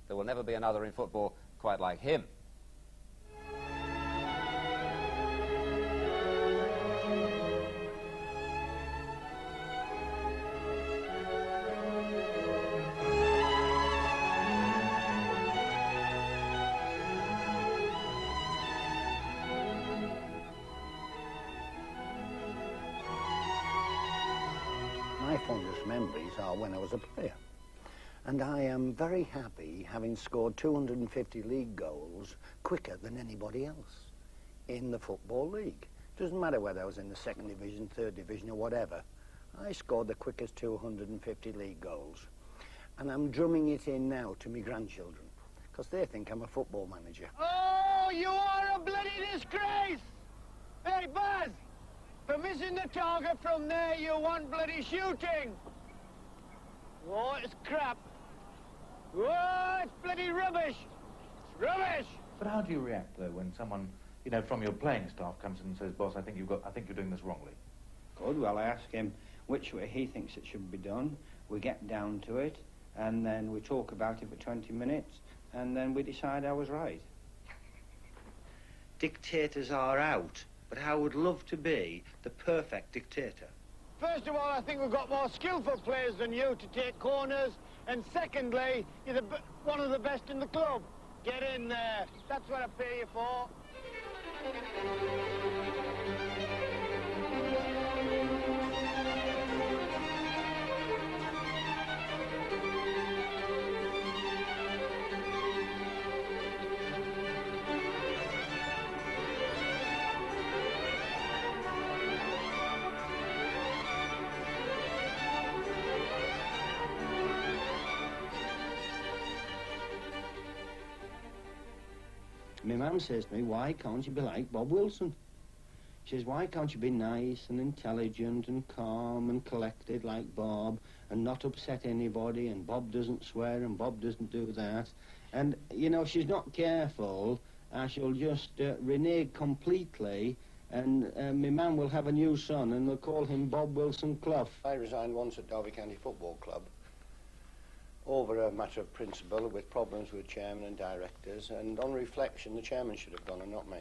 There will never be another in football quite like him. My fondest memories are when I was a player. And I am very happy having scored 250 league goals quicker than anybody else in the Football League. Doesn't matter whether I was in the 2nd division, 3rd division or whatever. I scored the quickest 250 league goals. And I'm drumming it in now to my grandchildren, because they think I'm a football manager. Oh, you are a bloody disgrace! Hey, Buzz! For missing the target from there, you want bloody shooting! Oh, it's crap. Oh, it's bloody rubbish. It's rubbish. But how do you react though when someone, you know, from your playing staff comes in and says, "Boss, I think you're doing this wrongly"? Good. Well, I ask him which way he thinks it should be done. We get down to it, and then we talk about it for 20 minutes, and then we decide I was right. Dictators are out, but I would love to be the perfect dictator. First of all, I think we've got more skillful players than you to take corners. And secondly, you're one of the best in the club. Get in there. That's what I pay you for. My mum says to me, why can't you be like Bob Wilson? She says, why can't you be nice and intelligent and calm and collected like Bob and not upset anybody, and Bob doesn't swear and Bob doesn't do that. And, you know, she's not careful, I shall just renege completely, and my mum will have a new son and they'll call him Bob Wilson Clough. I resigned once at Derby County Football Club over a matter of principle with problems with chairman and directors, and on reflection the chairman should have gone and not me.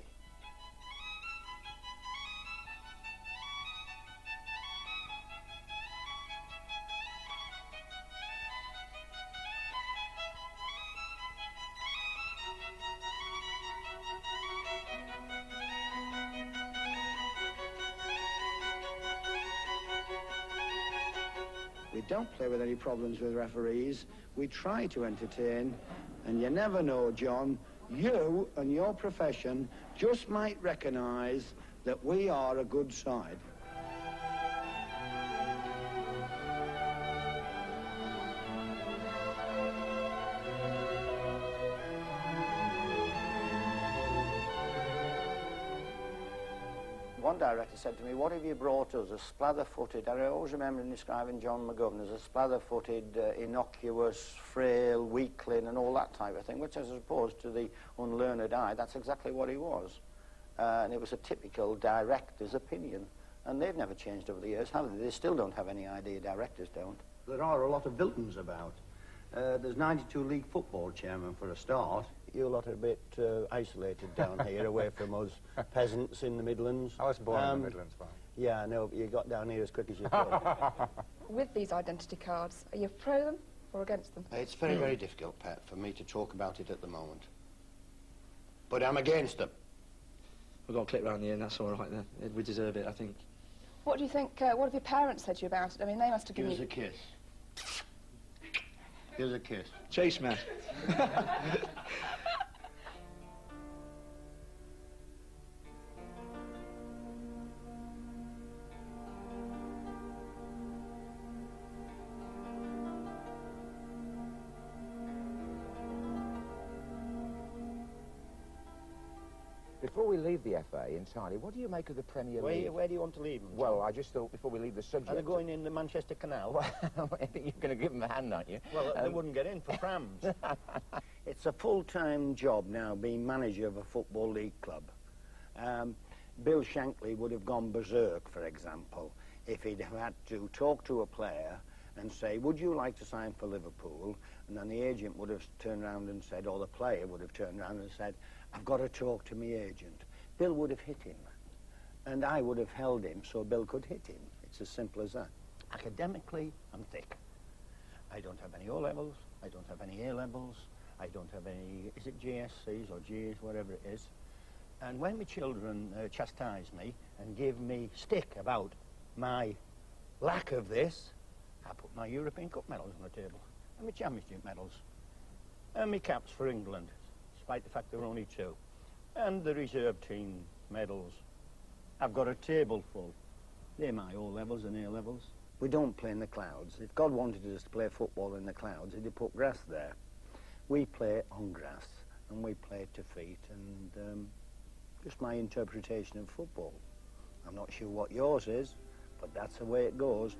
We don't play with any problems with referees. We try to entertain, and you never know, John, you and your profession just might recognise that we are a good side. One director said to me, what have you brought us? A splather-footed, I always remember describing John McGovern as a splather-footed, innocuous, frail, weakling and all that type of thing, which as opposed to the unlearned eye, that's exactly what he was. And it was a typical director's opinion. And they've never changed over the years, have they? They still don't have any idea, directors don't. There are a lot of Biltons about. There's 92 league football chairmen for a start. You lot are a bit isolated down here, away from us peasants in the Midlands. I was born in the Midlands, Brian. Yeah, I know, but you got down here as quick as you could. With these identity cards, are you pro them or against them? It's very, very difficult, Pat, for me to talk about it at the moment. But I'm against them. We've got a clip round the end, that's all right then. We deserve it, I think. What do you think, what have your parents said to you about it? I mean, they must have given you... Give us a kiss. Here's a kiss. Chase, man. Before we leave the FA entirely, what do you make of the Premier League? Where do you want to leave them? Well, I just thought before we leave the subject... Are they going in the Manchester Canal? Well, I think you're going to give them a hand, aren't you? Well, they wouldn't get in for prams. It's a full-time job now, being manager of a Football League club. Bill Shankly would have gone berserk, for example, if he'd had to talk to a player and say, would you like to sign for Liverpool? And then the agent would have turned around and said, or the player would have turned around and said, I've got to talk to my agent. Bill would have hit him, and I would have held him so Bill could hit him. It's as simple as that. Academically, I'm thick. I don't have any O-levels, I don't have any A-levels, I don't have any, is it GSCs or Gs, whatever it is. And when my children chastise me and give me stick about my lack of this, I put my European Cup medals on the table, and my Championship medals, and my caps for England, despite the fact there were only 2, and the reserve team medals. I've got a table full. They're my O-levels and A-levels. We don't play in the clouds. If God wanted us to play football in the clouds, he'd have put grass there. We play on grass, and we play to feet, and just my interpretation of football. I'm not sure what yours is, but that's the way it goes.